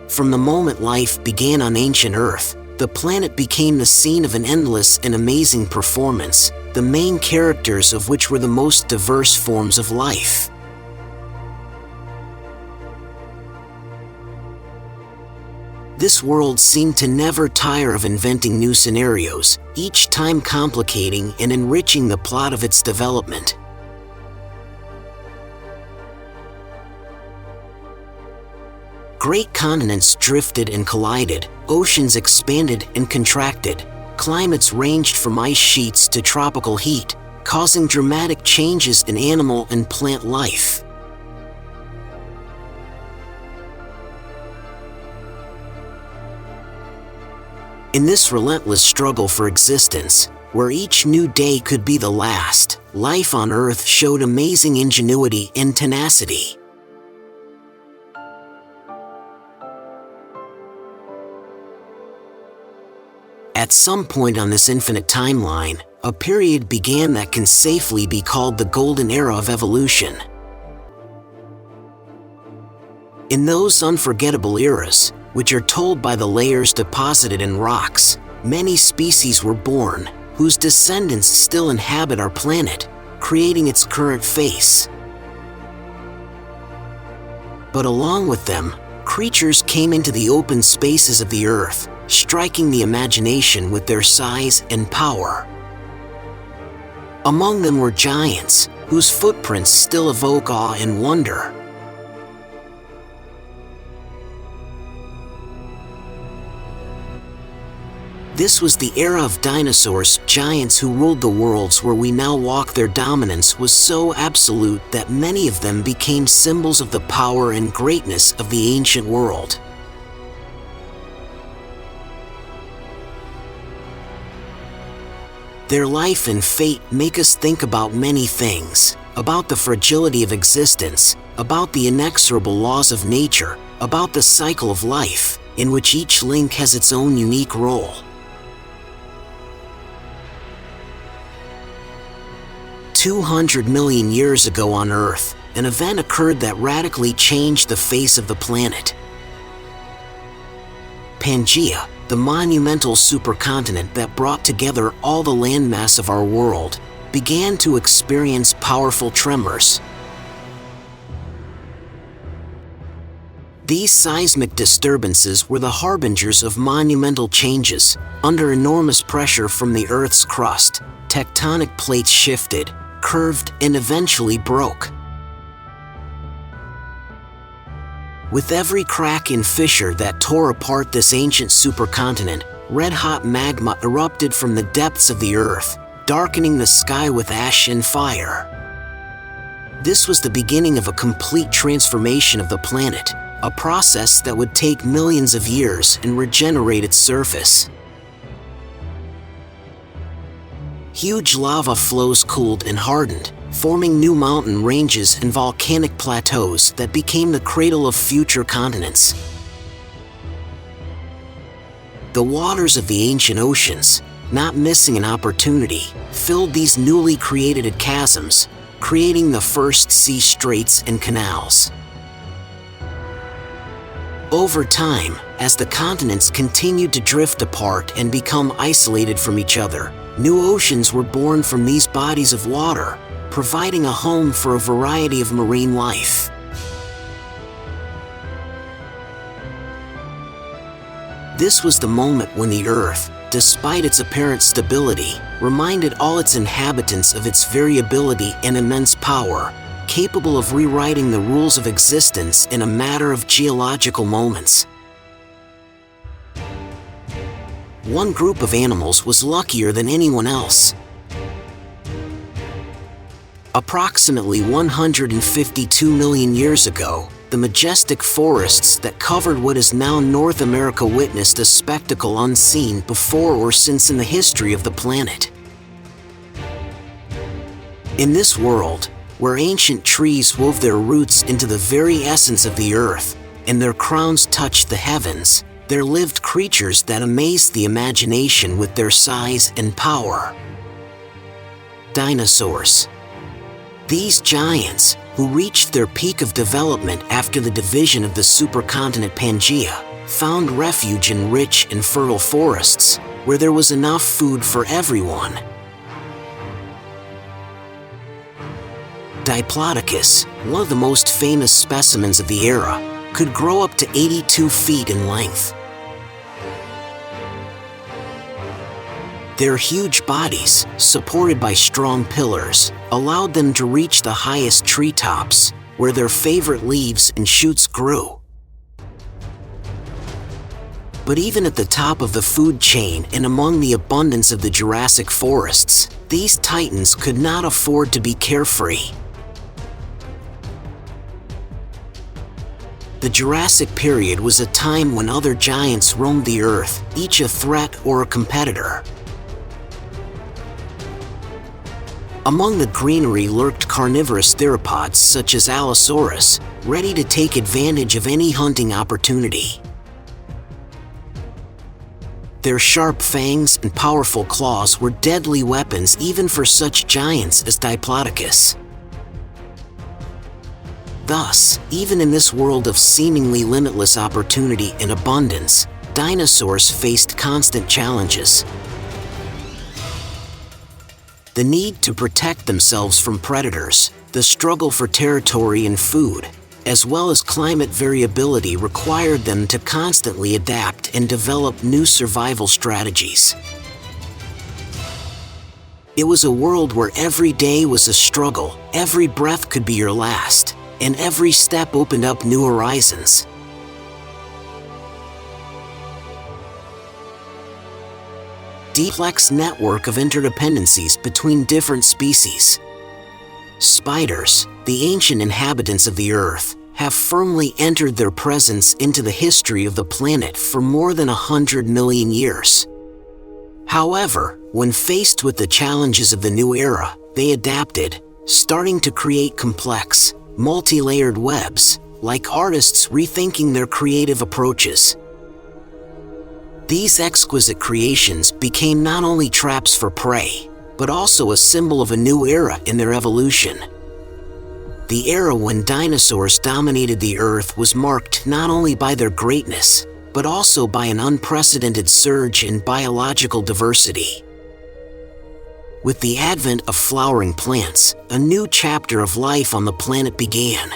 From the moment life began on ancient Earth, the planet became the scene of an endless and amazing performance, the main characters of which were the most diverse forms of life. This world seemed to never tire of inventing new scenarios, each time complicating and enriching the plot of its development. Great continents drifted and collided, oceans expanded and contracted, climates ranged from ice sheets to tropical heat, causing dramatic changes in animal and plant life. In this relentless struggle for existence, where each new day could be the last, life on Earth showed amazing ingenuity and tenacity. At some point on this infinite timeline, a period began that can safely be called the golden era of evolution. In those unforgettable eras, which are told by the layers deposited in rocks, many species were born, whose descendants still inhabit our planet, creating its current face. But along with them, creatures came into the open spaces of the Earth, striking the imagination with their size and power. Among them were giants, whose footprints still evoke awe and wonder. This was the era of dinosaurs, giants who ruled the worlds where we now walk. Their dominance was so absolute that many of them became symbols of the power and greatness of the ancient world. Their life and fate make us think about many things, about the fragility of existence, about the inexorable laws of nature, about the cycle of life, in which each link has its own unique role. "200 million years ago on Earth, an event occurred that radically changed the face of the planet. Pangaea, the monumental supercontinent that brought together all the landmass of our world, began to experience powerful tremors. These seismic disturbances were the harbingers of monumental changes. Under enormous pressure from the Earth's crust, tectonic plates shifted, curved, and eventually broke. With every crack and fissure that tore apart this ancient supercontinent, red-hot magma erupted from the depths of the Earth, darkening the sky with ash and fire. This was the beginning of a complete transformation of the planet, a process that would take millions of years and regenerate its surface. Huge lava flows cooled and hardened, forming new mountain ranges and volcanic plateaus that became the cradle of future continents. The waters of the ancient oceans, not missing an opportunity, filled these newly created chasms, creating the first sea straits and canals. Over time, as the continents continued to drift apart and become isolated from each other, new oceans were born from these bodies of water, providing a home for a variety of marine life. This was the moment when the Earth, despite its apparent stability, reminded all its inhabitants of its variability and immense power, capable of rewriting the rules of existence in a matter of geological moments. One group of animals was luckier than anyone else. Approximately 152 million years ago, the majestic forests that covered what is now North America witnessed a spectacle unseen before or since in the history of the planet. In this world, where ancient trees wove their roots into the very essence of the earth, and their crowns touched the heavens, there lived creatures that amazed the imagination with their size and power. Dinosaurs. These giants, who reached their peak of development after the division of the supercontinent Pangaea, found refuge in rich and fertile forests, where there was enough food for everyone. Diplodocus, one of the most famous specimens of the era, could grow up to 82 feet in length. Their huge bodies, supported by strong pillars, allowed them to reach the highest treetops, where their favorite leaves and shoots grew. But even at the top of the food chain and among the abundance of the Jurassic forests, these titans could not afford to be carefree. The Jurassic period was a time when other giants roamed the earth, each a threat or a competitor. Among the greenery lurked carnivorous theropods such as Allosaurus, ready to take advantage of any hunting opportunity. Their sharp fangs and powerful claws were deadly weapons even for such giants as Diplodocus. Thus, even in this world of seemingly limitless opportunity and abundance, dinosaurs faced constant challenges. The need to protect themselves from predators, the struggle for territory and food, as well as climate variability required them to constantly adapt and develop new survival strategies. It was a world where every day was a struggle, every breath could be your last, and every step opened up new horizons. Complex network of interdependencies between different species. Spiders, the ancient inhabitants of the Earth, have firmly entered their presence into the history of the planet for more than 100 million years. However, when faced with the challenges of the new era, they adapted, starting to create complex, multi-layered webs, like artists rethinking their creative approaches. These exquisite creations became not only traps for prey, but also a symbol of a new era in their evolution. The era when dinosaurs dominated the Earth was marked not only by their greatness, but also by an unprecedented surge in biological diversity. With the advent of flowering plants, a new chapter of life on the planet began.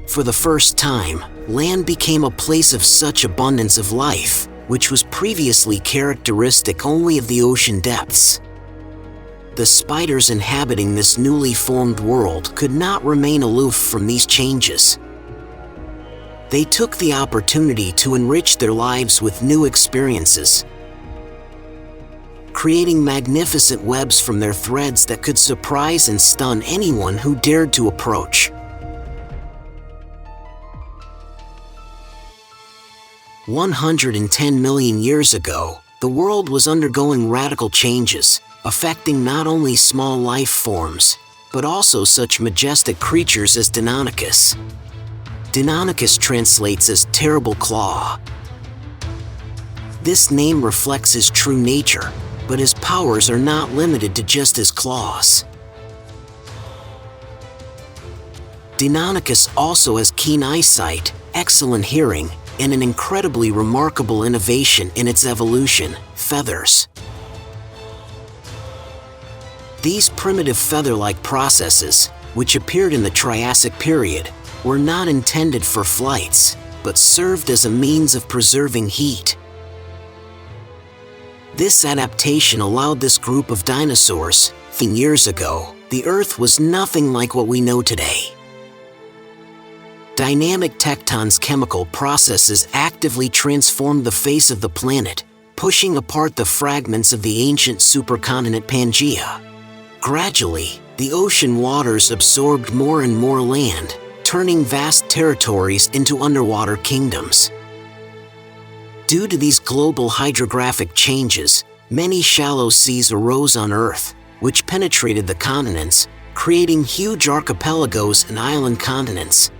For the first time, land became a place of such abundance of life, which was previously characteristic only of the ocean depths. The spiders inhabiting this newly formed world could not remain aloof from these changes. They took the opportunity to enrich their lives with new experiences, creating magnificent webs from their threads that could surprise and stun anyone who dared to approach. 110 million years ago, the world was undergoing radical changes, affecting not only small life forms, but also such majestic creatures as Deinonychus. Deinonychus translates as terrible claw. This name reflects his true nature, but his powers are not limited to just his claws. Deinonychus also has keen eyesight, excellent hearing, and an incredibly remarkable innovation in its evolution: feathers. These primitive feather-like processes, which appeared in the Triassic period, were not intended for flights, but served as a means of preserving heat. This adaptation allowed this group of dinosaurs. Years ago, the Earth was nothing like what we know today. Dynamic tectons chemical processes actively transformed the face of the planet, pushing apart the fragments of the ancient supercontinent Pangaea. Gradually, the ocean waters absorbed more and more land, turning vast territories into underwater kingdoms. Due to these global hydrographic changes, many shallow seas arose on Earth, which penetrated the continents, creating huge archipelagos and island continents.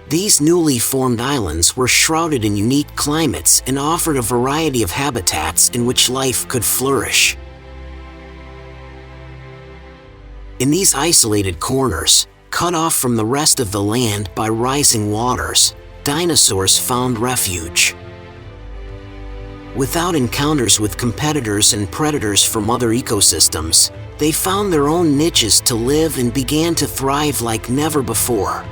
These newly formed islands were shrouded in unique climates and offered a variety of habitats in which life could flourish. In these isolated corners, cut off from the rest of the land by rising waters, dinosaurs found refuge. Without encounters with competitors and predators from other ecosystems, they found their own niches to live and began to thrive like never before.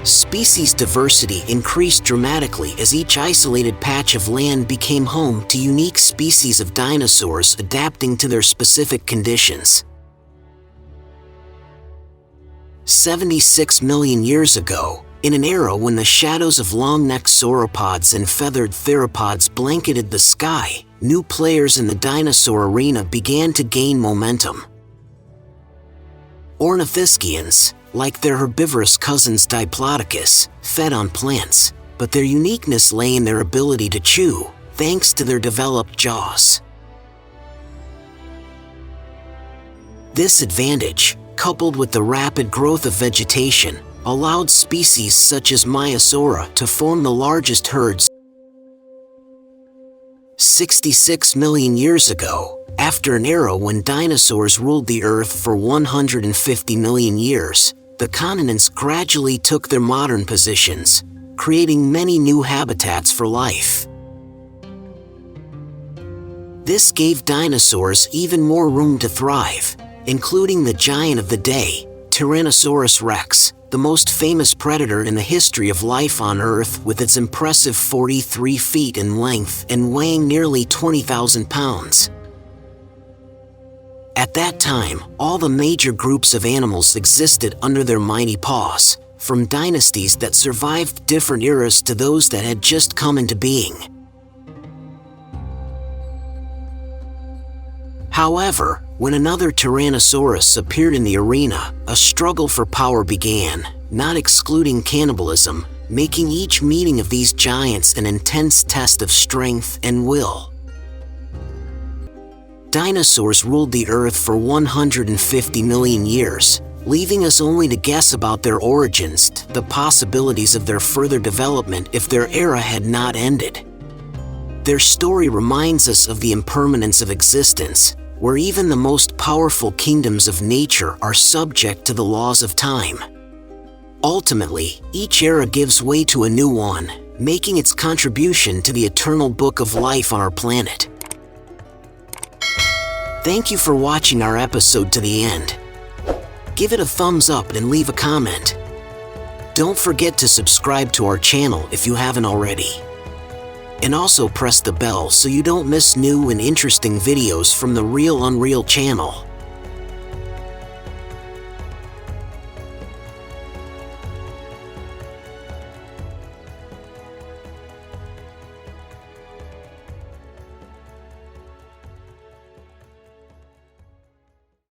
Species diversity increased dramatically as each isolated patch of land became home to unique species of dinosaurs adapting to their specific conditions. 76 million years ago, in an era when the shadows of long-necked sauropods and feathered theropods blanketed the sky, new players in the dinosaur arena began to gain momentum. Ornithischians, like their herbivorous cousins Diplodocus, fed on plants, but their uniqueness lay in their ability to chew, thanks to their developed jaws. This advantage, coupled with the rapid growth of vegetation, allowed species such as Maiasaura to form the largest herds. 66 million years ago, after an era when dinosaurs ruled the Earth for 150 million years, the continents gradually took their modern positions, creating many new habitats for life. This gave dinosaurs even more room to thrive, including the giant of the day, Tyrannosaurus rex, the most famous predator in the history of life on Earth, with its impressive 43 feet in length and weighing nearly 20,000 pounds. At that time, all the major groups of animals existed under their mighty paws, from dynasties that survived different eras to those that had just come into being. However, when another Tyrannosaurus appeared in the arena, a struggle for power began, not excluding cannibalism, making each meeting of these giants an intense test of strength and will. Dinosaurs ruled the Earth for 150 million years, leaving us only to guess about their origins, the possibilities of their further development if their era had not ended. Their story reminds us of the impermanence of existence, where even the most powerful kingdoms of nature are subject to the laws of time. Ultimately, each era gives way to a new one, making its contribution to the eternal book of life on our planet. Thank you for watching our episode to the end. Give it a thumbs up and leave a comment. Don't forget to subscribe to our channel if you haven't already. And also press the bell so you don't miss new and interesting videos from the Real Unreal channel.